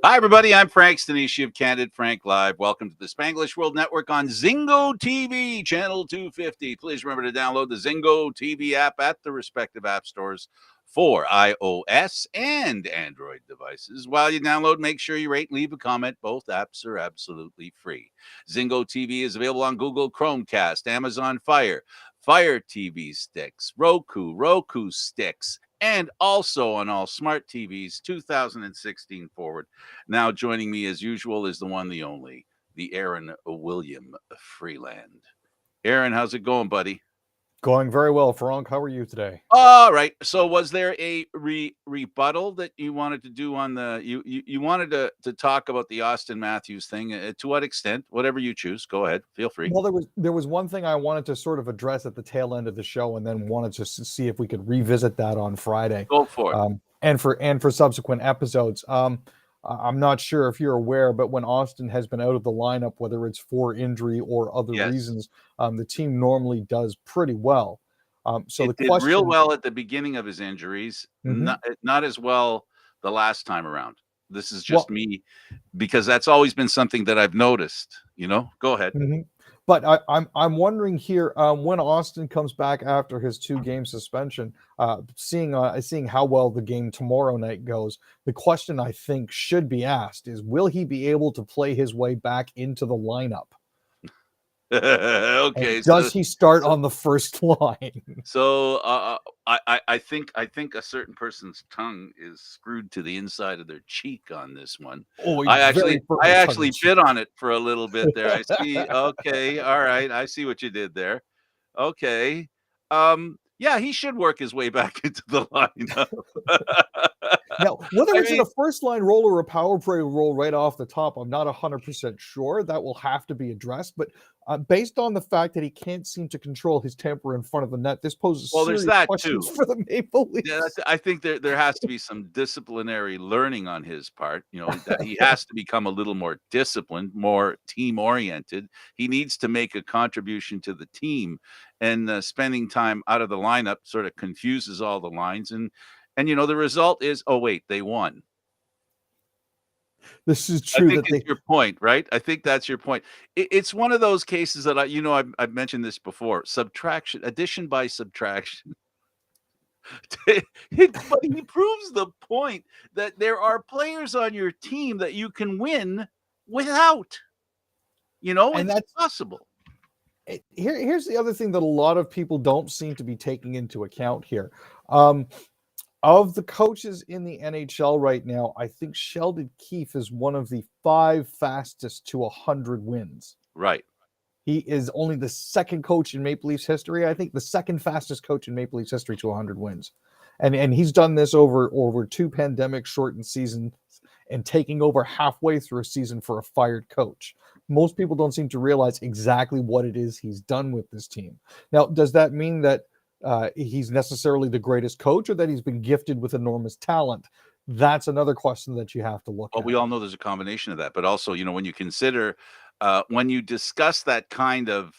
Hi, everybody. I'm Frank Stanisci of Candid Frank Live. Welcome to the Spanglish World Network on Zingo TV, channel 250. Please remember to download the Zingo TV app at the respective app stores for iOS and Android devices. While you download, make sure you rate and leave a comment. Both apps are absolutely free. Zingo TV is available on Google Chromecast, Amazon Fire, Fire TV sticks, Roku sticks, and also on all smart TVs 2016 forward. Now joining me as usual is the one, the only, the Aaron William Freeland. Aaron, how's it going, buddy? Going very well, Frank. How are you today? All right. So was there a rebuttal that you wanted to do on the you wanted to talk about the Austin Matthews thing? To what extent? Whatever you choose. Go ahead. Feel free. Well, there was one thing I wanted to sort of address at the tail end of the show, and then wanted to see if we could revisit that on Friday, Go for it. and for subsequent episodes. I'm not sure if you're aware, but when Austin has been out of the lineup, whether it's for injury or other Yes. reasons, the team normally does pretty well. So It the did real question, well at the beginning of his injuries, Mhm. not as well the last time around. This is just Well, me because that's always been something that I've noticed. Go ahead. Mhm. But I'm wondering here, when Austin comes back after his 2-game suspension, seeing how well the game tomorrow night goes. The question I think should be asked is, will he be able to play his way back into the lineup? Okay, And does he start on the first line? I think a certain person's tongue is screwed to the inside of their cheek on this one. Oh, I very actually I firmly tongue in actually cheek. bit on it for a little bit there. I see. Okay, all right. I see what you did there. Okay. Yeah, he should work his way back into the lineup. Now, whether I it's in mean, a first line role or a power play role right off the top, I'm not 100% sure. That will have to be addressed. But based on the fact that he can't seem to control his temper in front of the net, this poses well, there's serious that questions too. for the Maple Yeah, Leafs. I think there has to be some disciplinary learning on his part. That he has to become a little more disciplined, more team oriented. He needs to make a contribution to the team, and spending time out of the lineup sort of confuses all the lines. And the result is, oh wait, they won. This is I true think that it's they. your point, right? I think that's your point. It's one of those cases that I've mentioned this before. Subtraction, addition by subtraction. But he proves the point that there are players on your team that you can win without. And It's that's possible. here's the other thing that a lot of people don't seem to be taking into account here. Um, of the coaches in the NHL right now, I think Sheldon Keefe is one of the 5 fastest to 100 wins. Right. He is only the second coach in Maple Leafs history. I think the second fastest coach in Maple Leafs history to 100 wins, and he's done this over 2 pandemic shortened seasons and taking over halfway through a season for a fired coach. Most people don't seem to realize exactly what it is he's done with this team. Now, does that mean that he's necessarily the greatest coach, or that he's been gifted with enormous talent? That's another question that you have to look Well, at. we all know there's a combination of that, but also, when you consider, when you discuss that kind of,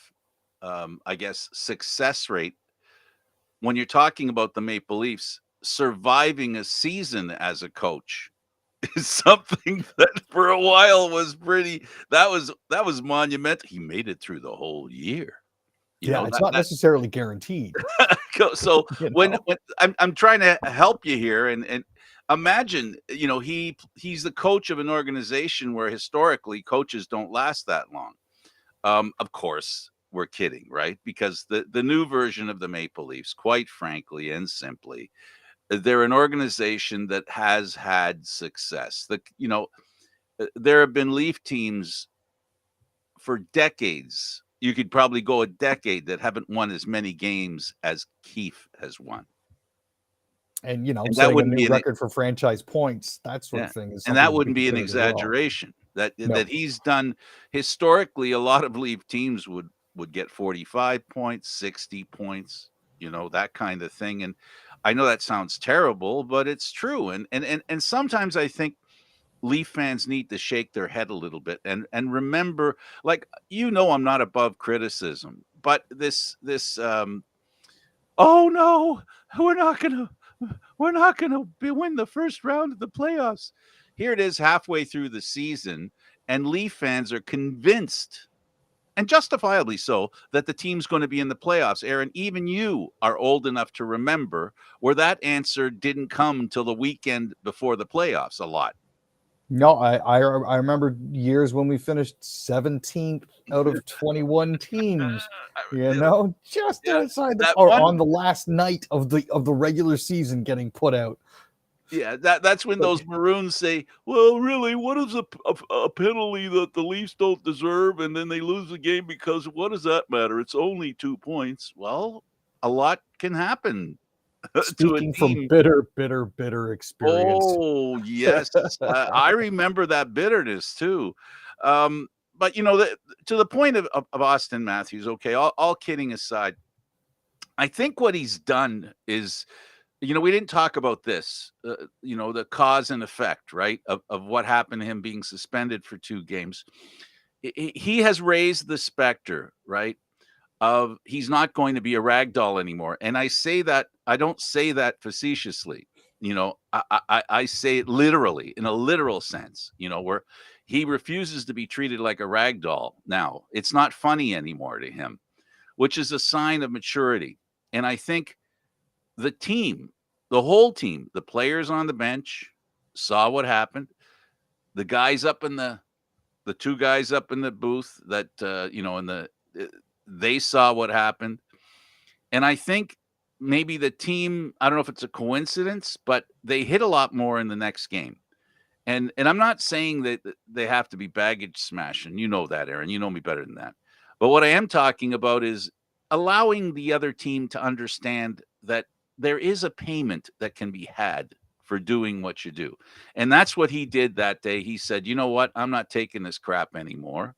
I guess, success rate, when you're talking about the Maple Leafs surviving a season as a coach is something that for a while was pretty. That was monumental. He made it through the whole year. Yeah, it's That not that necessarily guaranteed. so You know, when I'm trying to help you here, and imagine, he's the coach of an organization where historically coaches don't last that long. Of course, we're kidding, right? Because the new version of the Maple Leafs, quite frankly and simply, they're an organization that has had success. There have been Leaf teams for decades. You could probably go a decade that haven't won as many games as Keefe has won. and And that setting a wouldn't new be record for franchise points, that sort yeah, of thing is and something that to be wouldn't be an considered as well. exaggeration. That No, that he's done historically. A lot of Leaf teams would get 45 points, 60 points, that kind of thing. And I know that sounds terrible, but it's true. And sometimes I think Leaf fans need to shake their head a little bit and remember, like, I'm not above criticism, but this oh no, we're not gonna win the first round of the playoffs. Here it is halfway through the season, and Leaf fans are convinced, and justifiably so, that the team's going to be in the playoffs. Aaron, even you are old enough to remember where that answer didn't come until the weekend before the playoffs a lot. No, I remember years when we finished 17th out of 21 teams, just Yeah, outside that or one. on the last night of the regular season getting put out. Yeah, that's when those Maroons say, "Well, really, what is a penalty that the Leafs don't deserve?" And then they lose the game because what does that matter? It's only 2 points. Well, a lot can happen to a Speaking from team. bitter experience. Oh, yes. I remember that bitterness too. Um, but, to the point of Austin Matthews, okay, all kidding aside, I think what he's done is, we didn't talk about this, the cause and effect, right, of what happened to him being suspended for 2 games. He has raised the specter, right, of he's not going to be a rag doll anymore. And I don't say that facetiously. I say it literally, in a literal sense, where he refuses to be treated like a rag doll now. It's not funny anymore to him, which is a sign of maturity. And I think the team, the whole team, the players on the bench saw what happened. The guys up in the 2 guys up in the booth that, they saw what happened. And I think maybe the team, I don't know if it's a coincidence, but they hit a lot more in the next game. And I'm not saying that they have to be baggage smashing. You know that, Aaron. You know me better than that. But what I am talking about is allowing the other team to understand that there is a payment that can be had for doing what you do. And that's what he did that day. He said, "You know what? I'm not taking this crap anymore."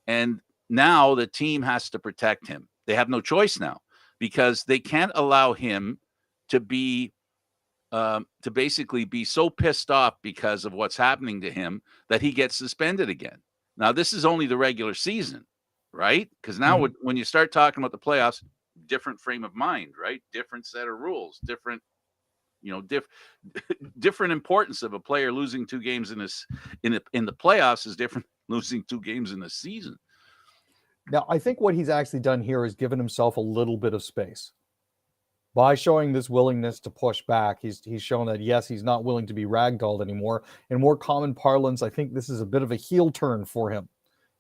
And now the team has to protect him. They have no choice now because they can't allow him to be to basically be so pissed off because of what's happening to him that he gets suspended again. Now, this is only the regular season, right? Because now Mhm. when you start talking about the playoffs, different frame of mind, right? Different set of rules, different, different importance of a player losing 2 games in the playoffs is different losing 2 games in the season. Now, I think what he's actually done here is given himself a little bit of space. By showing this willingness to push back, he's shown that, yes, he's not willing to be ragdolled anymore. In more common parlance, I think this is a bit of a heel turn for him.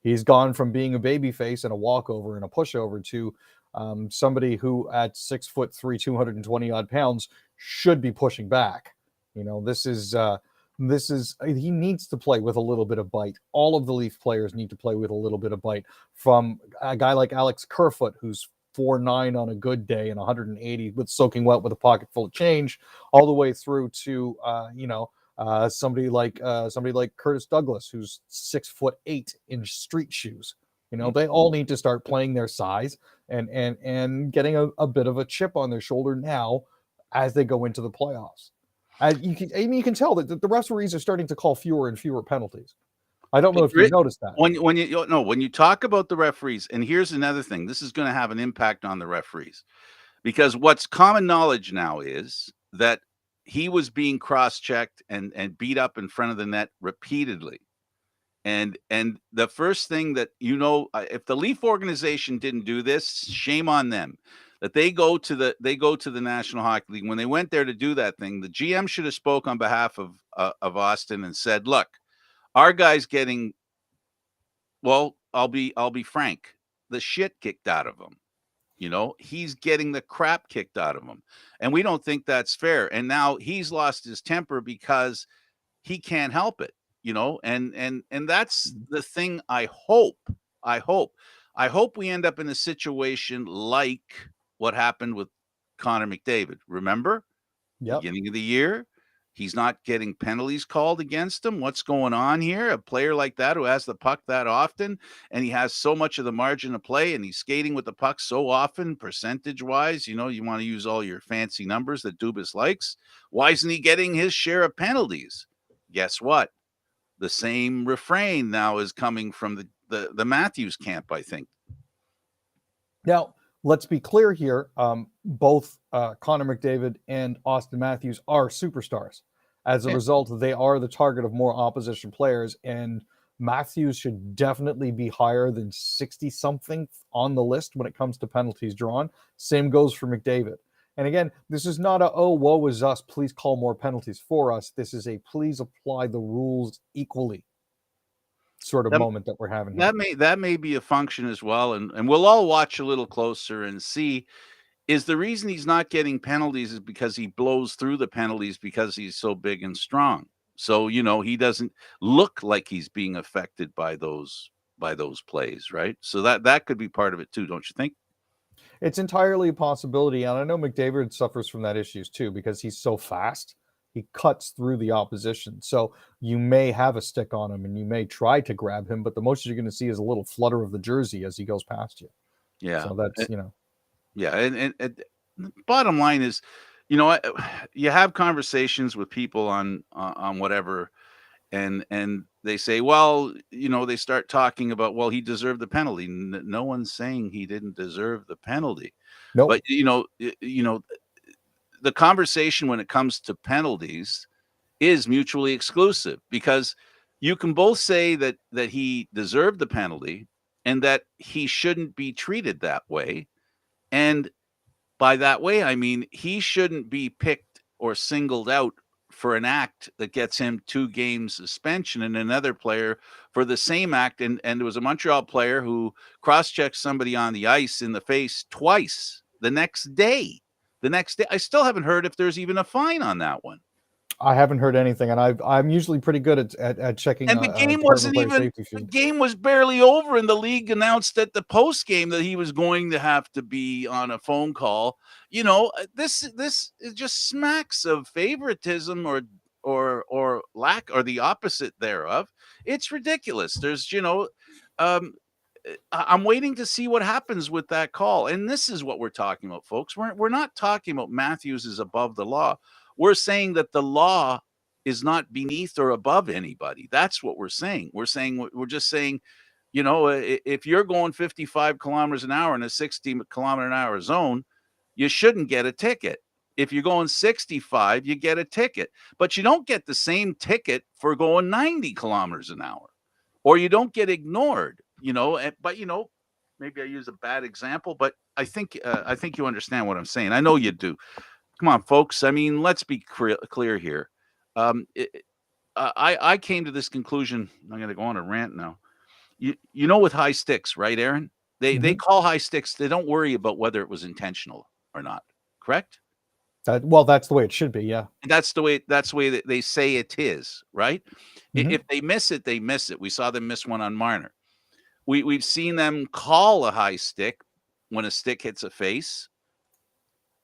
He's gone from being a babyface and a walkover and a pushover to somebody who, at 6'3", 220 odd pounds, should be pushing back. This is he needs to play with a little bit of bite. All of the Leaf players need to play with a little bit of bite. From a guy like Alex Kerfoot, who's 4'9" on a good day and 180 with soaking wet with a pocket full of change, all the way through to somebody like Curtis Douglas, who's 6'8" in street shoes. They all need to start playing their size and getting a bit of a chip on their shoulder now as they go into the playoffs. You can tell that the referees are starting to call fewer and fewer penalties. I don't know if you've noticed that. When you talk about the referees, and here's another thing, this is going to have an impact on the referees, because what's common knowledge now is that he was being cross-checked and beat up in front of the net repeatedly. And the first thing that if the Leaf organization didn't do this, shame on them. That they go to the National Hockey League. When they went there to do that thing, the GM should have spoke on behalf of Austin and said, "Look, our guy's getting, well, I'll be frank, the shit kicked out of him. He's getting the crap kicked out of him. And we don't think that's fair. And now he's lost his temper because he can't help it, and that's the thing. I hope we end up in a situation like what happened with Connor McDavid. Remember? Yep. Beginning of the year, he's not getting penalties called against him. What's going on here? A player like that who has the puck that often, and he has so much of the margin of play, and he's skating with the puck so often, percentage-wise, you want to use all your fancy numbers that Dubas likes. Why isn't he getting his share of penalties? Guess what? The same refrain now is coming from the Matthews camp, I think. Now, let's be clear here. Both Connor McDavid and Austin Matthews are superstars. As a Yeah. result, they are the target of more opposition players, and Matthews should definitely be higher than 60 something on the list when it comes to penalties drawn. Same goes for McDavid. And again, this is not a, oh, woe is us, please call more penalties for us. This is a please apply the rules equally sort of That moment that we're having here. that may be a function as well, and we'll all watch a little closer and see. Is the reason he's not getting penalties is because he blows through the penalties because he's so big and strong. So, he doesn't look like he's being affected by those plays, right? So that could be part of it too, don't you think? It's entirely a possibility. And I know McDavid suffers from that issues too because he's so fast. He cuts through the opposition. So you may have a stick on him and you may try to grab him, but the most you're going to see is a little flutter of the jersey as he goes past you. Yeah. So that's, Yeah, and the bottom line is, you have conversations with people on whatever, and they say, well, they start talking about, well, he deserved the penalty. No one's saying he didn't deserve the penalty, nope. but the conversation when it comes to penalties is mutually exclusive because you can both say that he deserved the penalty and that he shouldn't be treated that way, and by that way, I mean, he shouldn't be picked or singled out for an act that gets him 2 games suspension and another player for the same act. And there was a Montreal player who cross-checked somebody on the ice in the face twice the next day. The next day, I still haven't heard if there's even a fine on that one. I haven't heard anything, and I'm usually pretty good at checking And the game Department of wasn't Player even Safety the feed. game was barely over, and the league announced at the post game that he was going to have to be on a phone call. This it just smacks of favoritism or lack or the opposite thereof. It's ridiculous. There's um, I'm waiting to see what happens with that call. And this is what we're talking about, folks. We're not talking about Matthews is above the law. We're saying that the law is not beneath or above anybody. That's what we're saying. We're just saying, if you're going 55 kilometers an hour in a 60-kilometer an hour zone, you shouldn't get a ticket. If you're going 65, you get a ticket, but you don't get the same ticket for going 90 kilometers an hour, or you don't get ignored. But maybe I use a bad example, but I think you understand what I'm saying. I know you do. Come on, folks. I mean, let's be clear here. I came to this conclusion. I'm going to go on a rant now. With high sticks, right, Aaron? They Mhm. call high sticks. They don't worry about whether it was intentional or not. Correct? Well, that's the way it should be. Yeah. And that's the way that they say it is, right? Mhm. If they miss it, they miss it. We saw them miss one on Marner. We've seen them call a high stick when a stick hits a face,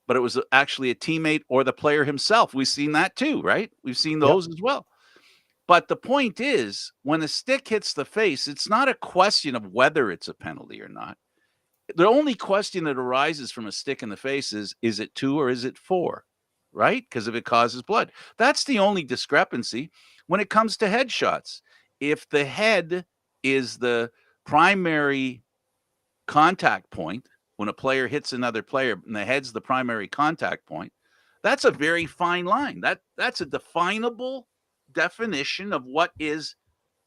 but it was actually a teammate or the player himself. We've seen that too, right? We've seen Yep. those as well. But the point is, when a stick hits the face, it's not a question of whether it's a penalty or not. The only question that arises from a stick in the face is it 2 or is it 4? Right? Because if it causes blood. That's the only discrepancy when it comes to headshots. If the head is the primary contact point, when a player hits another player and the head's the primary contact point, that's a very fine line. That's a definable definition of what is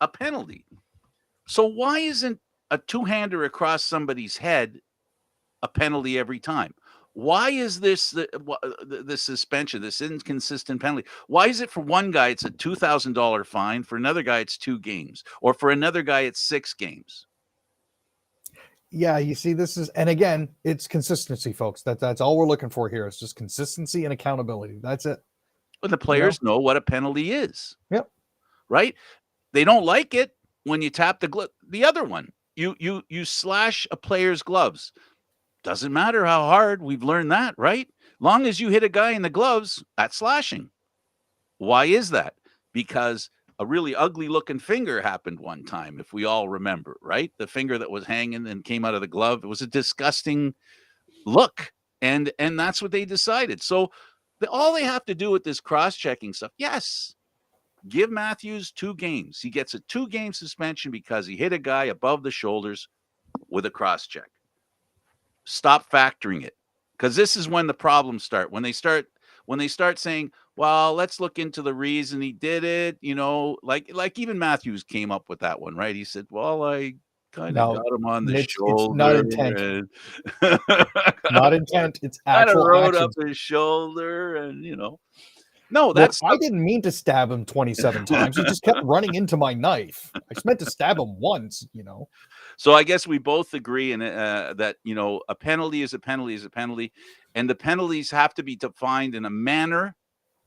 a penalty. So why isn't a two-hander across somebody's head a penalty every time? Why is this the suspension, this inconsistent penalty? Why is it for one guy it's a $2,000 fine, for another guy it's 2 games, or for another guy it's 6 games? Yeah, you see, this is, and again, it's consistency, folks. That's all we're looking for here. It's just consistency and accountability. That's it. But the You know. players know what a penalty is, Yep. right? They don't like it when you tap the other one. You slash a player's gloves. Doesn't matter how hard. We've learned that, right? Long as you hit a guy in the gloves, that's slashing. Why is that? Because a really ugly looking finger happened one time, if we all remember, right? The finger that was hanging and came out of the glove. It was a disgusting look. And that's what they decided. So all they have to do with this cross-checking stuff, yes, give Matthews 2 games. He gets a 2-game suspension because he hit a guy above the shoulders with a cross-check. Stop factoring it, because this is when the problems start. When they start saying, well, let's look into the reason he did it. Like even Matthews came up with that one, right? He said, well, I kind of No, got him on the it's not shoulder intent. and Not intent. It's kind of actual rode up actions. his shoulder, and no, Look, that's I didn't mean to stab him 27 times. He just kept running into my knife. I just meant to stab him once. So I guess we both agree in that a penalty is a penalty is a penalty, and the penalties have to be defined in a manner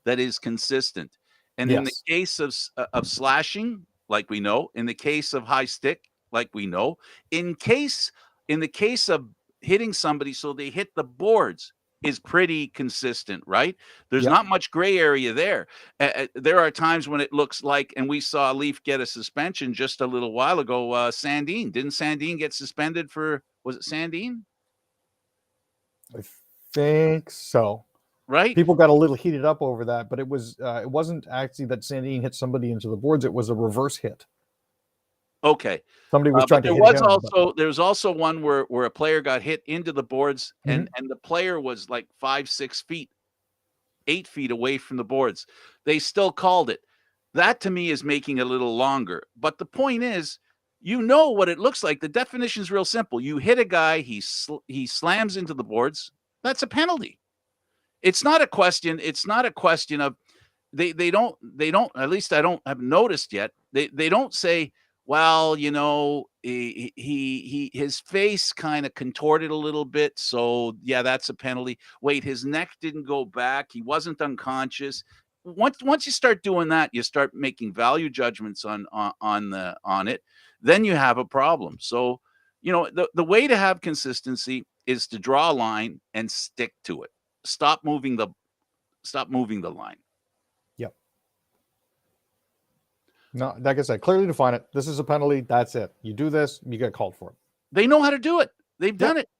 that is consistent. And in the Yes. case of slashing, like we know, in the case of high stick, like we know, in the case of hitting somebody so they hit the boards is pretty consistent, right? There's Yep. not much gray area there. There are times when it looks like, and we saw Leaf get a suspension just a little while ago. Sandin, didn't Sandin get suspended for? Was it Sandin? I think so. Right? People got a little heated up over that, but it wasn't actually that Sandine hit somebody into the boards. It was a reverse hit. Okay. Somebody was trying But to hit him. there's also one where a player got hit into the boards, Mhm. and the player was like 5, 6 feet, 8 feet away from the boards. They still called it. That to me is making it a little longer. But the point is, what it looks like. The definition is real simple. You hit a guy, he slams into the boards. That's a penalty. It's not a question. It's not a question of they don't at least I don't have noticed yet. They don't say, well, his face kind of contorted a little bit, so yeah, that's a penalty. Wait, his neck didn't go back. He wasn't unconscious. Once you start doing that, you start making value judgments on it. Then you have a problem. So, the way to have consistency is to draw a line and stick to it. Stop moving the line. Yep. No, like I said, clearly define it. This is a penalty. That's it. You do this, you get called for it. They know how to do it. They've done it.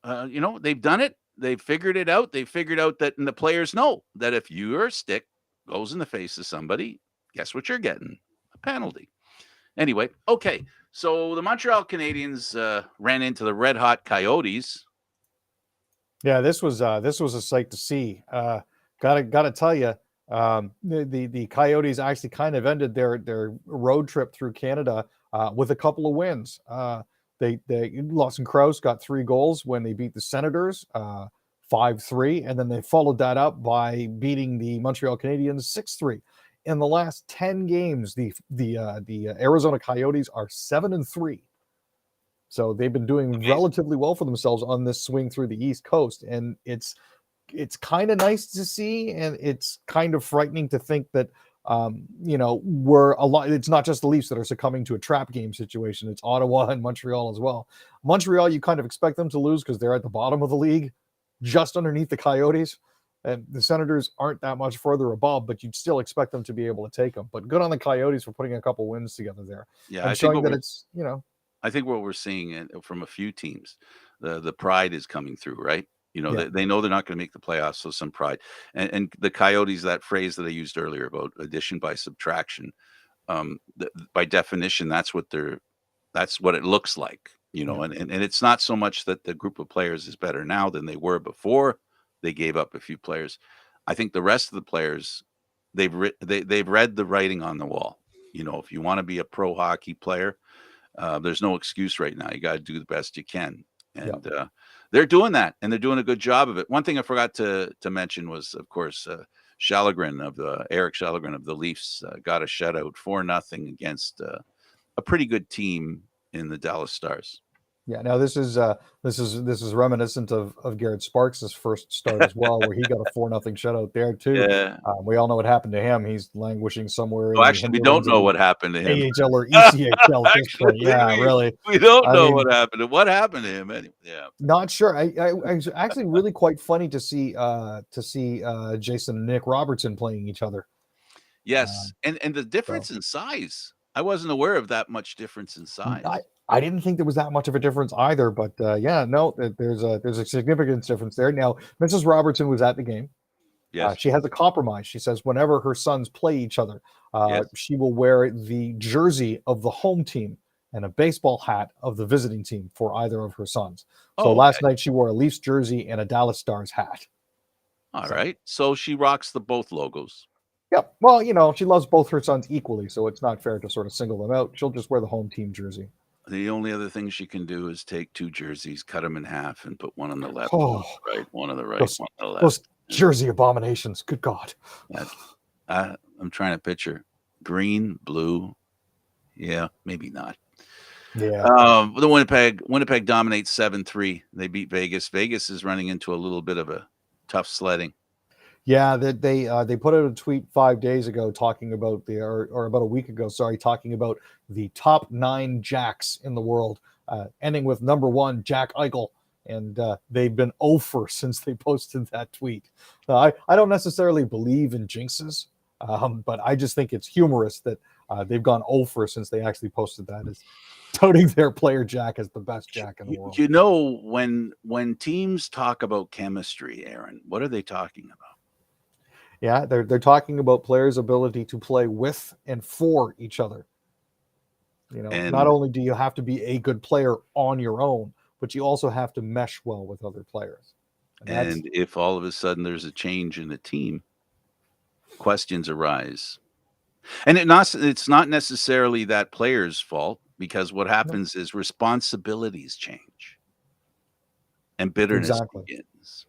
They've done it. They've figured it out. They figured out that, and the players know that if your stick goes in the face of somebody, guess what you're getting? A penalty. Anyway, okay. So the Montreal Canadiens ran into the red hot Coyotes. Yeah, this was a sight to see. Gotta tell you, the Coyotes actually kind of ended their road trip through Canada with a couple of wins. They Lawson Krause got 3 goals when they beat the Senators 5-3, and then they followed that up by beating the Montreal Canadiens 6-3. In the last 10 games, the Arizona Coyotes are 7-3. So they've been doing relatively well for themselves on this swing through the East Coast, and it's kind of nice to see, and it's kind of frightening to think that we're a lot. It's not just the Leafs that are succumbing to a trap game situation. It's Ottawa and Montreal as well. Montreal, you kind of expect them to lose because they're at the bottom of the league, just underneath the Coyotes, and the Senators aren't that much further above, but you'd still expect them to be able to take them. But good on the Coyotes for putting a couple wins together there, Yeah, and showing that it's I think what we're seeing from a few teams, the pride is coming through, right? They know they're not going to make the playoffs, so some pride. And the Coyotes, that phrase that I used earlier about addition by subtraction, by definition, that's what it looks like, and it's not so much that the group of players is better now than they were before they gave up a few players. I think the rest of the players, they've read the writing on the wall. If you want to be a pro hockey player, there's no excuse right now. You got to do the best you can. And they're doing that, and they're doing a good job of it. One thing I forgot to mention was, of course, Eric Shallegren of the Leafs got a shutout 4-0 against a pretty good team in the Dallas Stars. Yeah, now this is reminiscent of Garrett Sparks' first start as well, where he got a 4-0 shutout there too. Yeah. We all know what happened to him. He's languishing somewhere. Actually, we don't know what happened to him. AHL or ECHL at this point. Yeah, really. We don't know what happened. What happened to him anyway? Yeah. Not sure. I was actually really quite funny to see Jason and Nick Robertson playing each other. Yes, and the difference in size. I wasn't aware of that much difference in size. I didn't think there was that much of a difference either, but there's a significant difference there. Now, Mrs. Robertson was at the game. Yes. She has a compromise. She says whenever her sons play each other, she will wear the jersey of the home team and a baseball hat of the visiting team for either of her sons. So last night she wore a Leafs jersey and a Dallas Stars hat. All right. So she rocks the both logos. Yep. Well, she loves both her sons equally, so it's not fair to sort of single them out. She'll just wear the home team jersey. The only other thing she can do is take two jerseys, cut them in half, and put one on the left, one on Oh, the right, one on the right, those, one on the those left. jersey abominations. Good God. I'm trying to picture green, blue. Yeah, maybe not. Yeah. The Winnipeg dominates 7-3. They beat Vegas. Vegas is running into a little bit of a tough sledding. Yeah, they put out a tweet 5 days ago talking about or about a week ago, sorry, talking about the top 9 Jacks in the world, ending with number 1 Jack Eichel, and they've been over since they posted that tweet. I don't necessarily believe in jinxes, but I just think it's humorous that they've gone over since they actually posted that as touting their player Jack as the best Jack in the world. When teams talk about chemistry, Aaron, what are they talking about? Yeah, they're talking about players' ability to play with and for each other. Not only do you have to be a good player on your own, but you also have to mesh well with other players. And if all of a sudden there's a change in the team, questions arise. And it's not necessarily that player's fault, because what happens is responsibilities change and bitterness begins.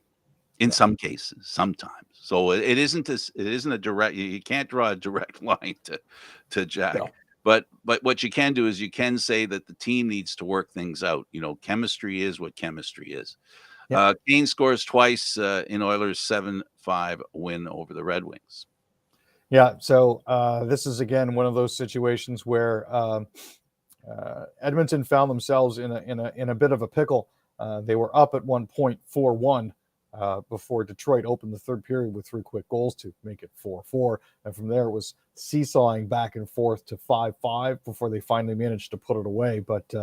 In some cases, sometimes. So it isn't a direct. You can't draw a direct line to Jack. No. But what you can do is you can say that the team needs to work things out. Chemistry is what chemistry is. Yep. Kane scores twice in Oilers' 7-5 win over the Red Wings. Yeah. So this is again one of those situations where Edmonton found themselves in a bit of a pickle. They were up at 1 point 4-1 before Detroit opened the third period with 3 quick goals to make it 4-4. And from there, it was seesawing back and forth to 5-5 before they finally managed to put it away. But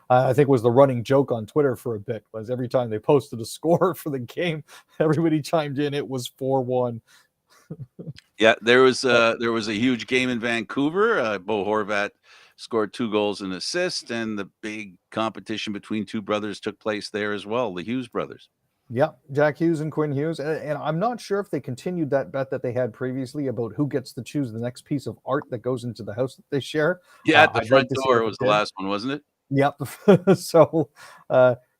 I think it was the running joke on Twitter for a bit, was every time they posted a score for the game, everybody chimed in. It was 4-1. Yeah, there was a huge game in Vancouver. Bo Horvat scored 2 goals and assist, and the big competition between two brothers took place there as well, the Hughes brothers. Yeah, Jack Hughes and Quinn Hughes. And I'm not sure if they continued that bet that they had previously about who gets to choose the next piece of art that goes into the house that they share. Yeah, at the front door was the last one, wasn't it? Yep. So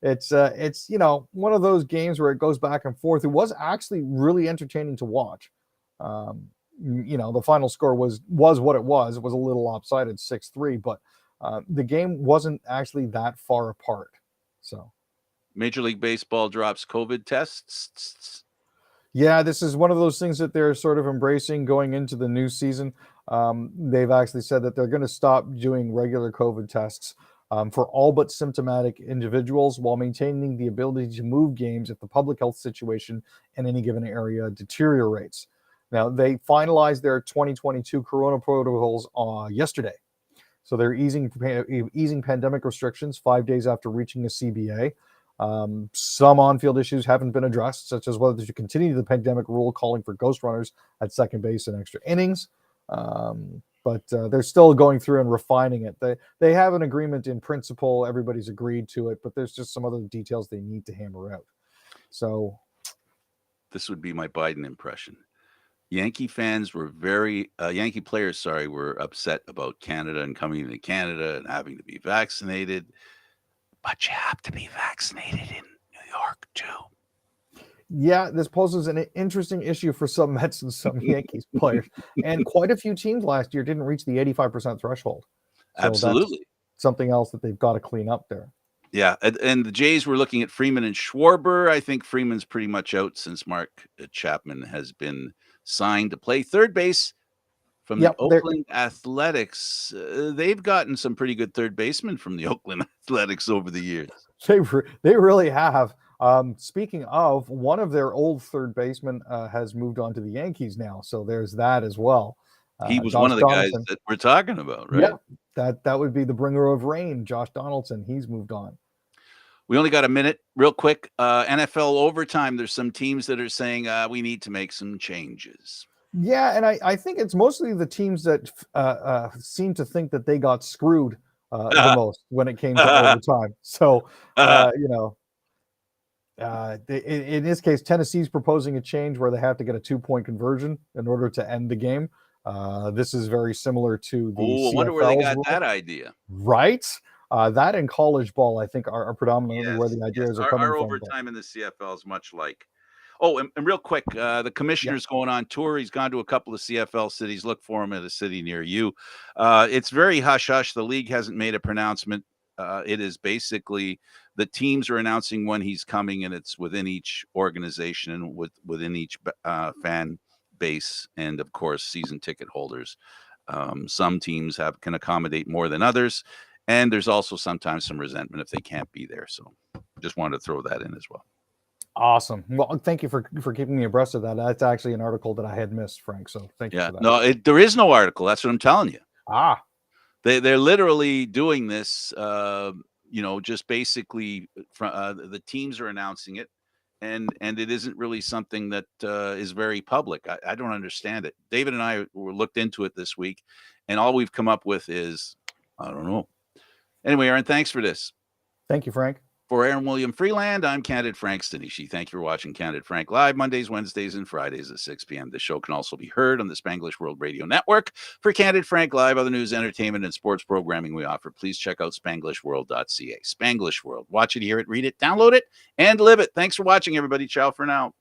it's one of those games where it goes back and forth. It was actually really entertaining to watch. The final score was what it was. It was a little lopsided, 6-3, but the game wasn't actually that far apart. So Major League Baseball drops COVID tests. Yeah, this is one of those things that they're sort of embracing going into the new season. They've actually said that they're going to stop doing regular COVID tests for all but symptomatic individuals, while maintaining the ability to move games if the public health situation in any given area deteriorates. Now, they finalized their 2022 Corona protocols yesterday. So they're easing pandemic restrictions 5 days after reaching a CBA. Some on-field issues haven't been addressed, such as whether to continue the pandemic rule calling for ghost runners at second base and extra innings. But they're still going through and refining it. They have an agreement in principle. Everybody's agreed to it, but there's just some other details they need to hammer out. So this would be my Biden impression. Yankee players, were upset about Canada and coming to Canada and having to be vaccinated. But you have to be vaccinated in New York, too. Yeah, this poses an interesting issue for some Mets and some Yankees players. And quite a few teams last year didn't reach the 85% threshold. So absolutely. That's something else that they've got to clean up there. Yeah, and the Jays were looking at Freeman and Schwarber. I think Freeman's pretty much out since Mark Chapman has been signed to play third base from the Oakland Athletics. They've gotten some pretty good third basemen from the Oakland Athletics over the years. They really have. Speaking of, one of their old third basemen has moved on to the Yankees now, so there's that as well. He was one of the Donaldson. Guys that we're talking about, right? Yeah, that would be the bringer of rain, Josh Donaldson. He's moved on. We only got a minute, real quick. NFL overtime. There's some teams that are saying we need to make some changes. Yeah, and I think it's mostly the teams that seem to think that they got screwed the most when it came to overtime. So, In this case, Tennessee's proposing a change where they have to get a 2-point conversion in order to end the game. This is very similar to the Oh, I wonder where they CFL's got rule, that idea. right? That and college ball, I think, are predominantly where Yes, the yes. ideas are coming Our from. But overtime in the CFL is much like. Oh, and real quick, the yeah, commissioner's going on tour. He's gone to a couple of CFL cities. Look for him at a city near you. It's very hush hush. The league hasn't made a pronouncement. It is basically the teams are announcing when he's coming, and it's within each organization and within each fan base, and of course, season ticket holders. Some teams can accommodate more than others, and there's also sometimes some resentment if they can't be there. So, just wanted to throw that in as well. awesome. Well, thank you for keeping me abreast of that. That's actually an article that I had missed, Frank. So thank you Yeah, for that. no, there is no article. That's what I'm telling you. Ah, They're literally doing this. Just basically, the teams are announcing it, and it isn't really something that is very public. I don't understand it. David and I looked into it this week, and all we've come up with is I don't know. Anyway, Aaron, thanks for this. thank you, Frank. For Aaron William Freeland, I'm Candid Frank Stanisci. Thank you for watching Candid Frank live Mondays, Wednesdays, and Fridays at 6 p.m. The show can also be heard on the Spanglish World Radio Network. For Candid Frank live, other news, entertainment, and sports programming we offer, please check out spanglishworld.ca. Spanglish World. Watch it, hear it, read it, download it, and live it. Thanks for watching, everybody. Ciao for now.